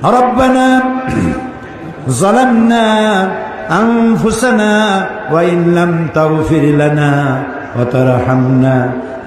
রব্বানা যালামনা আনফুসানা ওয়া ইন লাম তাগফির লানা ওয়া তারহামনা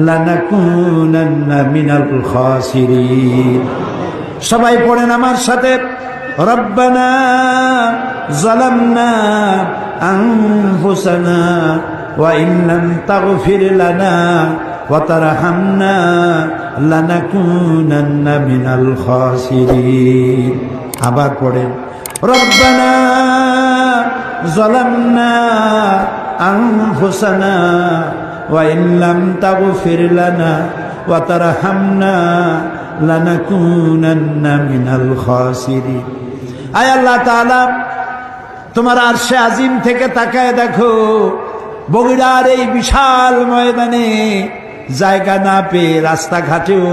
লানাকুনান্না মিনাল খাসিরিন। সবাই পড়েন আমার সাথে, রব্বানা যালামনা আনফুসানা ওয়া ইন লাম তাগফির লানা ওয়া তারহামনা লানাকুনান্না মিনাল খাসিরিন। আবার পড়েন, রব্বানা যালামনা আনফুসানা ওয়া ইন লাম তাগফির লানা ওয়া তারহামনা লানাকুনান্না মিনাল খাসিরিন। আয় আল্লাহ তাআলা, তোমার আরশে আজিম থেকে তাকায় দেখো, বগুড়ার এই বিশাল ময়দানে জায়গা না পেয়ে রাস্তাঘাটেও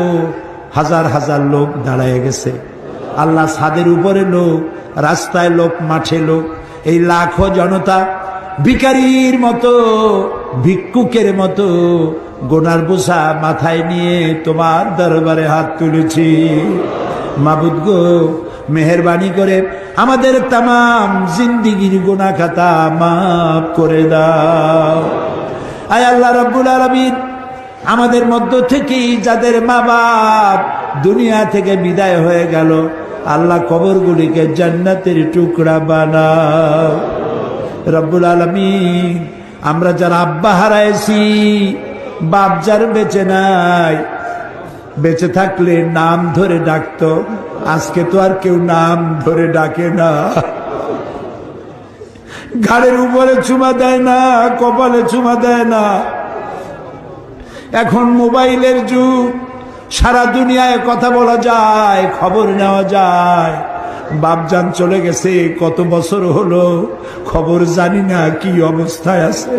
হাজার হাজার লোক দাঁড়ায় গেছে। আল্লাহ, ছাদের উপরে লোক, রাস্তায় লোক, মাঠে লোক, এই লাখো জনতা ভিখারির মতো, ভিক্ষুকের মতো গোনার বোঝা মাথায় নিয়ে তোমার দরবারে হাত তুলেছি। মাবুদ গো, মেহেরবানি করে আমাদের তামাম জিন্দিগির গুনাহ খাতা মাফ করে দাও। আয় আল্লাহ রাব্বুল আলামিন, আমাদের মধ্য থেকেই যাদের মা বাপ দুনিয়া থেকে বিদায় হয়ে গেল, আল্লাহ কবরগুলিকে জান্নাতের টুকরা বানাও। রব্বুল আলামিন, আমরা যারা আব্বা হারাইছি, বাপ যার বেঁচে নাই, বেঁচে থাকলে নাম ধরে ডাকতো, আজকে তো আর কেউ নাম ধরে ডাকে না। ঘাড়ের উপরে চুমা দেয় না, কপালে চুমা দেয় না। এখন মোবাইলের যুগ, সারা দুনিয়ায় কথা বলা যায়, খবর নেওয়া যায়। বাপজান চলে গেছে, কত বছর হলো, খবর জানি না কি অবস্থায় আছে।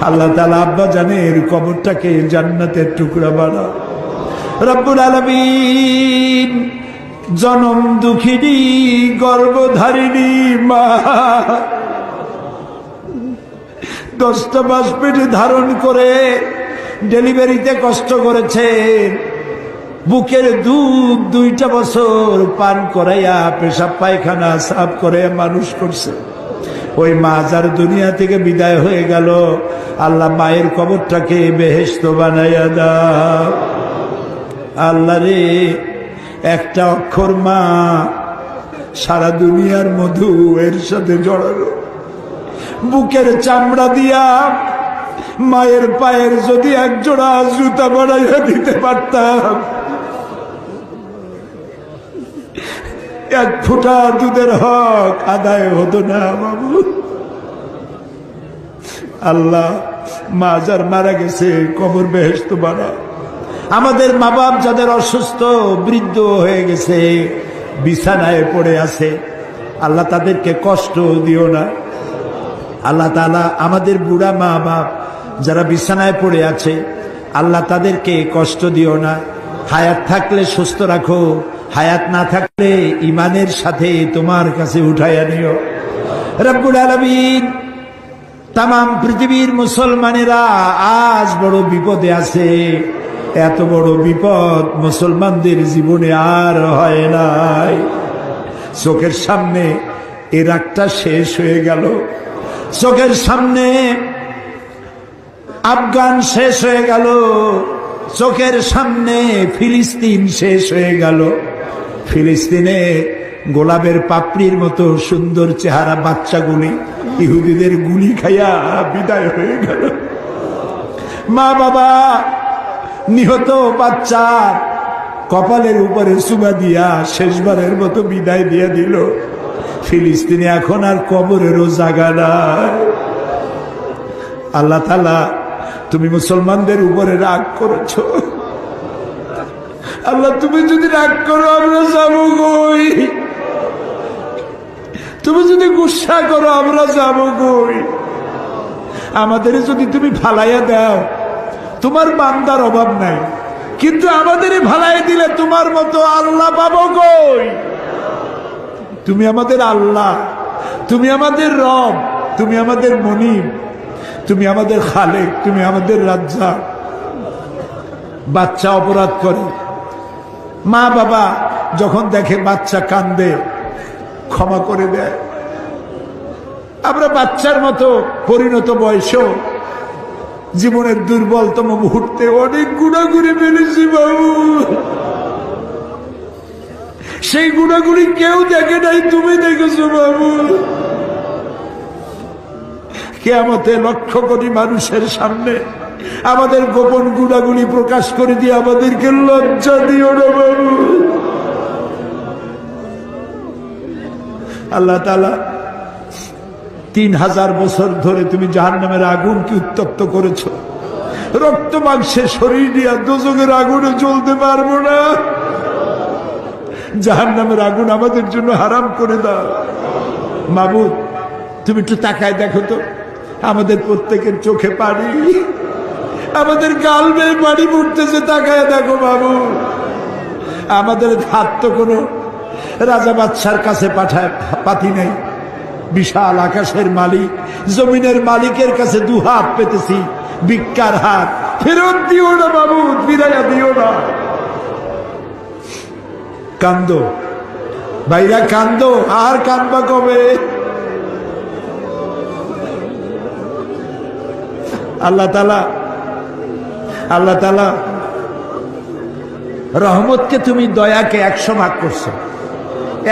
আল্লাহ তাআলা আব্বা জানের কবরটাকে জান্নাতের টুকরা বানাও। রব্বুল আলামিন, জনম দুঃখিনী গর্ভধারিণী মা 10টা মাস পেটে ধারণ করে ডেলিভারিতে কষ্ট করেছে, বুকের দুধ 2টা বছর পান করাইয়া পেশাব পায়খানা সাফ করে মানুষ করছে। ওই মা যার দুনিয়া থেকে বিদায় হয়ে গেল, আল্লাহ মায়ের কবরটাকে বেহেশত বানাইয়া দাও। আল্লাহ রে, একটা অক্ষর মা সারা দুনিয়ার মধু এর সাথে জড়ালো। বুকের চামড়া দিয়া মায়ের পায়ের যদি এক জোড়া জুতা বানাইয়া দিতে পারতাম, এক ফোঁটা দুধের হক আদায় হতো না বাবু। আল্লাহ, মা যার মারা গেছে কবর বেহেশত বানাও। আমাদের মা বাপ যাদের অসুস্থ, বৃদ্ধ হয়ে গেছে, বিছানায় পড়ে আছে, আল্লাহ তাদেরকে কষ্ট দিও না। আল্লাহ তাআলা আমাদের বুড়া মা বাপ যারা বিছানায় পড়ে আছে, আল্লাহ তাদেরকে কষ্ট দিও না। হায়াত থাকলে সুস্থ রাখো, হায়াত না থাকলে ইমানের সাথে তোমার কাছে উঠাইয়া নিও। রব্বুল আলামিন, তামাম পৃথিবীর মুসলমানেরা আজ বড় বিপদে আছে। এত বড় বিপদ মুসলমানদের জীবনে আর হয় নাই। চোখের সামনে ইরাকটা শেষ হয়ে গেল, চোখের সামনে আফগান শেষ হয়ে গেল, চোখের সামনে ফিলিস্তিন শেষ হয়ে গেল। ফিলিস্তিনে গোলাপের পাপড়ির মতো সুন্দর চেহারা বাচ্চাগুলি ইহুদিদের গুলি খাইয়া বিদায় হয়ে গেল। মা বাবা নিহত বাচ্চার কপালের উপরে চুমা দিয়া শেষবারের মতো বিদায় দিয়ে দিল। ফিলিস্তিনে এখন আর কবরেরও জায়গা নাই। আল্লাহ তাআলা, তুমি মুসলমানদের উপরে রাগ করেছ। আল্লাহ, তুমি যদি রাগ করো আমরা যাবো কই? তুমি যদি গুসা করো আমরা যাবো কই? আমাদের যদি তুমি ফালাইয়া দাও, তোমার বান্দার অভাব নাই, কিন্তু আমাদের ভালাই দিলে তোমার মতো আল্লাহ পাবো কই? তুমি আমাদের আল্লাহ, তুমি আমাদের রব, তুমি আমাদের মনিব, তুমি আমাদের খালেক, তুমি আমাদের রাজ্জাক। বাচ্চা অপরাধ করে, মা বাবা যখন দেখে বাচ্চা কান্দে ক্ষমা করে দেয়। আমরা বাচ্চার মতো পরিণত বয়সেও জীবনের দুর্বলতম মুহূর্তে অনেক গুণাগুলি ফেলেছি বাবু। সেই গুণাগুলি কেউ দেখে নাই, তুমি দেখেছো বাবু। কিয়ামতে লক্ষ কোটি মানুষের সামনে আমাদের গোপন গুণাগুলি প্রকাশ করে দিয়ে আমাদেরকে লজ্জা দিও না বাবু। আল্লাহ তাআলা 3000 বছর ধরে তুমি জাহান্নামের আগুনকে উত্তপ্ত করেছো। রক্ত মাংসের শরীর নিয়ে দোজখের আগুনে জ্বলতে পারবো না। জাহান্নামের আগুন আমাদের জন্য হারাম করে দাও মাবুদ। তুমি একটু তাকায় দেখো তো, আমাদের প্রত্যেকের চোখে পানি, আমাদের গাল বেয়ে পানি পড়তেছে, তাকায় দেখো বাবু। আমাদের হাত তো কোনো রাজা বাদশার কাছে পাতি নেই। বিশাল আকাশের মালিক, জমিনের মালিকের কাছে দুহাত পেতেছি, ভিক্ষার হাত। ফেরত দিও না বাবু, ফিরাইয়া দিও না। কান্দো ভাইরা, কান্দো। আর কান্দবা কবে? আল্লাহ তাআলা রহমতকে তুমি দয়াকে 100 ভাগ করছো।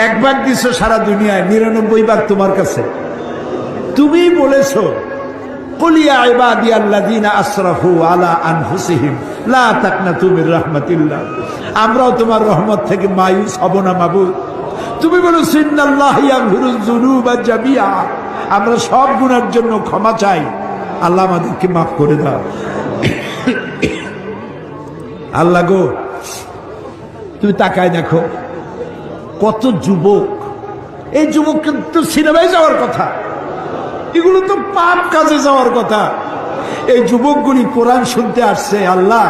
1 ভাগ দিছো সারা দুনিয়ায়, 99 ভাগ তোমার কাছে। তুমি বলেছো কুল ইয়া ইবাদিয়াল্লাযীনা আসরাফু আলা আনফুসিহিম লা তাকনাতু মির রাহমাতিল্লাহ। আমরাও তোমার রহমত থেকে মায়ুস হব না মাবুদ। তুমি বলেছো ইন্নাল্লাহা ইয়াগফিরুয যুনুবা জামিআ। আমরা সব গুনাহের জন্য ক্ষমা চাই, আল্লাহ আমাদেরকে মাফ করে দাও। আল্লাহ গো, তুমি তাকায় দেখো কত যুবক। এই যুবক কিন্তু সিনেমায় যাওয়ার কথা, এগুলো তো পাপ কাজে যাওয়ার কথা। এই যুবকগুলি কোরআন শুনতে আসছে। আল্লাহ,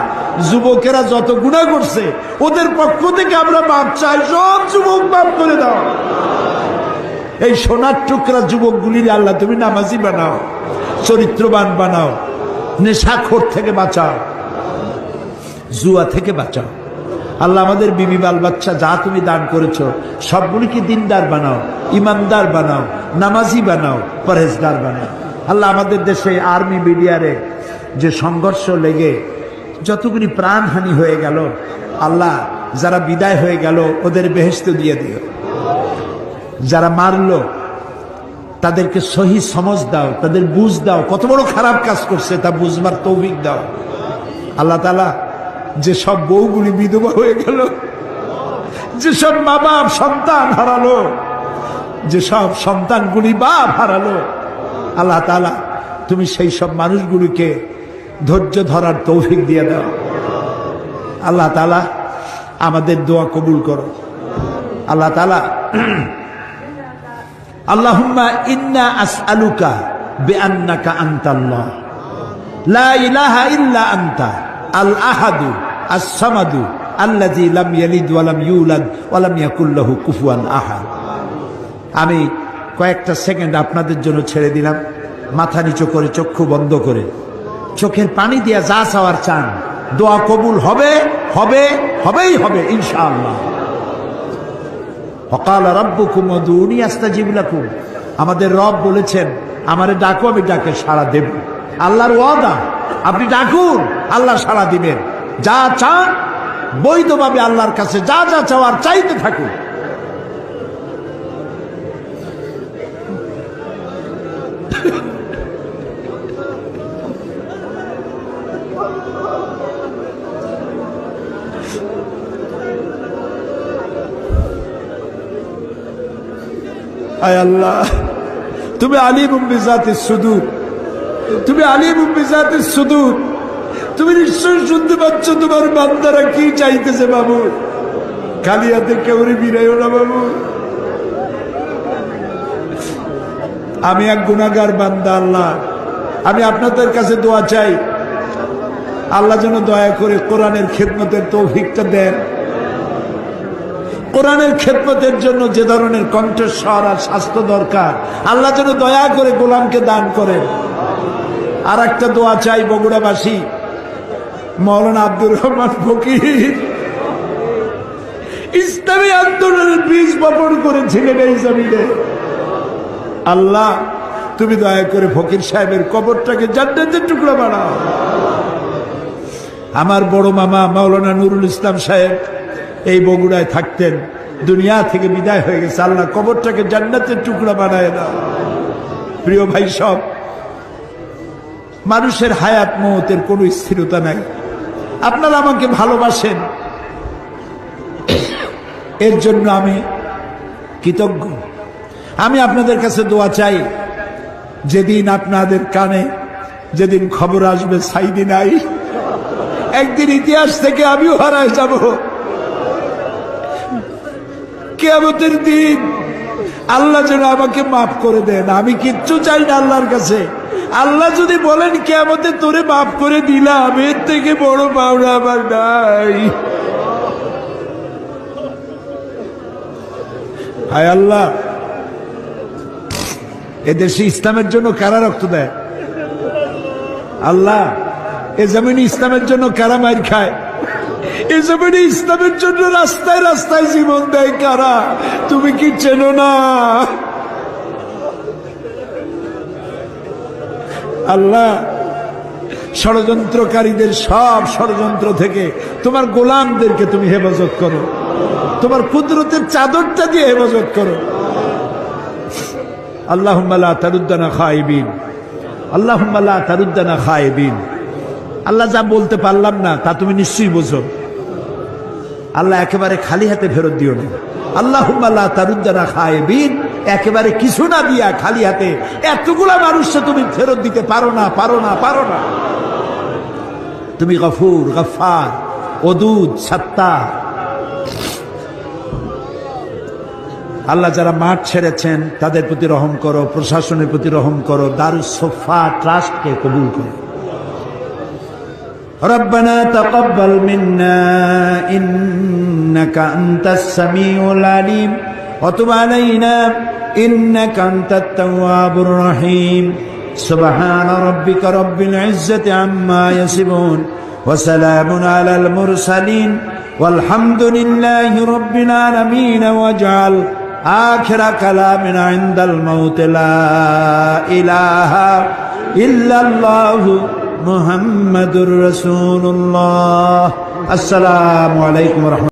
যুবকেরা যত গুনাহ করছে ওদের পক্ষ থেকে আমরা মাপ চাই, সব যুবক মাপ করে দাও। এই সোনার টুকরা যুবকগুলির আল্লাহ তুমি নামাজি বানাও, চরিত্রবান বানাও, নেশাখোর থেকে বাঁচাও, জুয়া থেকে বাঁচাও। আল্লাহ আমাদের বিবি বাল বাচ্চা যা তুমি দান করেছো সবগুলিকে দিনদার বানাও, ইমানদার বানাও, নামাজি বানাও, পরহেজগার বানাও। আল্লাহ আমাদের দেশে আর্মি মিডিয়ারে যে সংঘর্ষ লেগে যতগুলি প্রাণহানি হয়ে গেল, আল্লাহ যারা বিদায় হয়ে গেল ওদের বেহেশত দিয়ে দিও। যারা মারলো তাদেরকে সহি সমঝ দাও, তাদের বুঝ দাও, কত বড় খারাপ কাজ করছে তা বুঝবার তৌফিক দাও। আল্লাহ তাআলা যে সব বউগুলি বিধবা হয়ে গেল, যে সব মা বাপ সন্তান হারালো, যে সব সন্তানগুলি বাপ হারালো, আল্লাহ তাআলা তুমি সেই সব মানুষগুলিকে ধৈর্য ধরার তৌফিক দিয়ে দাও। আল্লাহ তাআলা আমাদের দোয়া কবুল করো। আল্লাহ তাআলা আল্লাহুম্মা ইন্না আসআলুকা বিআন্নাকা আনতাল্লাহ লা ইলাহা ইল্লা আনতা আল আহাদু আস-সামাদু আল্লাযী লাম ইয়ালিদ ওয়া লাম ইউলাদ ওয়া লাম ইয়াকুল লাহু কুফুয়ান আহাদ। আমি কয়েকটা সেকেন্ড আপনাদের জন্য ছেড়ে দিলাম। মাথা নিচু করে, চক্ষু বন্ধ করে, চোখের পানি দিয়ে যা চাওয়ার চান, দোয়া কবুল হবে, হবে, হবেই হবে ইনশাআল্লাহ। ওয়াকালা রাব্বুকুম উদউনি আস্তাজিব লাকুম। আমাদের রব বলেছেন আমারে ডাকো, আমি ডাকে সাড়া দেব। আল্লাহর ওয়াদা, আপনি ডাকুন, আল্লাহ সাড়া দিবেন। যা চান বৈধভাবে আল্লাহর কাছে যা যা চাওয়ার চাইতে থাকুন। আয় আল্লাহ, তুমি আলিমুম বিজাতিস সুদূর, তুমি আলিমুম বিজাতিস সুদূর। তুমি নিশ্চয় শুনতে পাচ্ছ তোমার বান্দারা কি চাইতেছে বাবু। খালি হাতে কেউরে বিরাইও না বাবু। আমি এক গুনাহগার বান্দা আল্লাহ, আমি আপনাদের কাছে দোয়া চাই। আল্লাহ যেন দয়া করে কোরআনের খেদমতের তৌফিকটা দেন। কোরআনের খেদমতের জন্য যে ধরনের কণ্ঠস্বর আর স্বাস্থ্য দরকার, আল্লাহ যেন দয়া করে গোলামকে দান করেন। আর একটা দোয়া চাই বগুড়াবাসী, মাওলানা আব্দুর রহমান ফকির ইসলামী আন্দোলনের বীজ বপন করেছিলেন এই জমিনে। আল্লাহ তুমি দয়া করে ফকির সাহেবের কবরটাকে জান্নাতের টুকরা বানাও। আমার বড় মামা মাওলানা নুরুল ইসলাম সাহেব এই বগুড়ায় থাকতেন, দুনিয়া থেকে বিদায় হয়ে গেছে। আল্লাহ কবরটাকে জান্নাতের টুকরা বানায় দাও। প্রিয় ভাই, সব মানুষের হায়াত মওতের কোনো স্থিরতা নাই। আপনারা আমাকে ভালোবাসেন, এর জন্য আমি কৃতজ্ঞ। আমি আপনাদের কাছে দোয়া চাই, যেদিন আপনাদের কানে যেদিন খবর আসবে সাইদি নাই, একদিন ইতিহাস থেকে আমিও হারায় যাব। কিয়ামতের দিন আল্লাহ যেন আমাকে মাফ করে দেন। আমি কিচ্ছু চাই না আল্লাহর কাছে। আল্লাহ যদি বলেন কিয়ামতে তোরে মাফ করে দিলাম, এর থেকে বড় পাওনা আমার নাই। হায় আল্লাহ, এদেশে ইসলামের জন্য কারা রক্ত দেয়? আল্লাহ, এ জমিনে ইসলামের জন্য কারা মার খায়? এ জমিনে ইসলামের জন্য রাস্তায় রাস্তায় জীবন দেয় কারা? তুমি কি চেনো না? আল্লাহ, ষড়যন্ত্রকারীদের সব ষড়যন্ত্র থেকে তোমার গোলামদেরকে তুমি হেফাজত করো, তোমার কুদরতের চাদরটা দিয়ে হেফাজত করো। আল্লাহুম্মা লা তারুদ্দানা খায়বিন, আল্লাহুম্মা লা তারুদ্দানা খায়বিন। আল্লাহ, যা বলতে পারলাম না তা তুমি নিশ্চয়ই বোঝো। আল্লাহ, একেবারে খালি হাতে ফেরত দিও না। আল্লাহুম্মা লা তারুদ্দানা খায়বিন, একেবারে কিছু না দিয়া খালি হাতে এতগুলা মানুষকে তুমি ফেরত দিতে পারো না, পারো না, পারো না। তুমি গফুর, গফফার, ওদুদ, সাত্তার। আল্লাহ, যারা মাঠ ছেড়েছেন তাদের প্রতি রহম করো, প্রশাসনের প্রতি রহম করো, দারুস সোফা ট্রাস্টকে কবুল করো। ربنا تقبل منا إنك أنت السميع العليم وتب علينا إنك أنت التواب الرحيم سبحان ربك رب العزة عما يصفون وسلام على المرسلين والحمد لله رب العالمين واجعل آخر كلامنا عند الموت لا إله إلا الله محمد رسول الله। السلام عليكم ورحمة الله।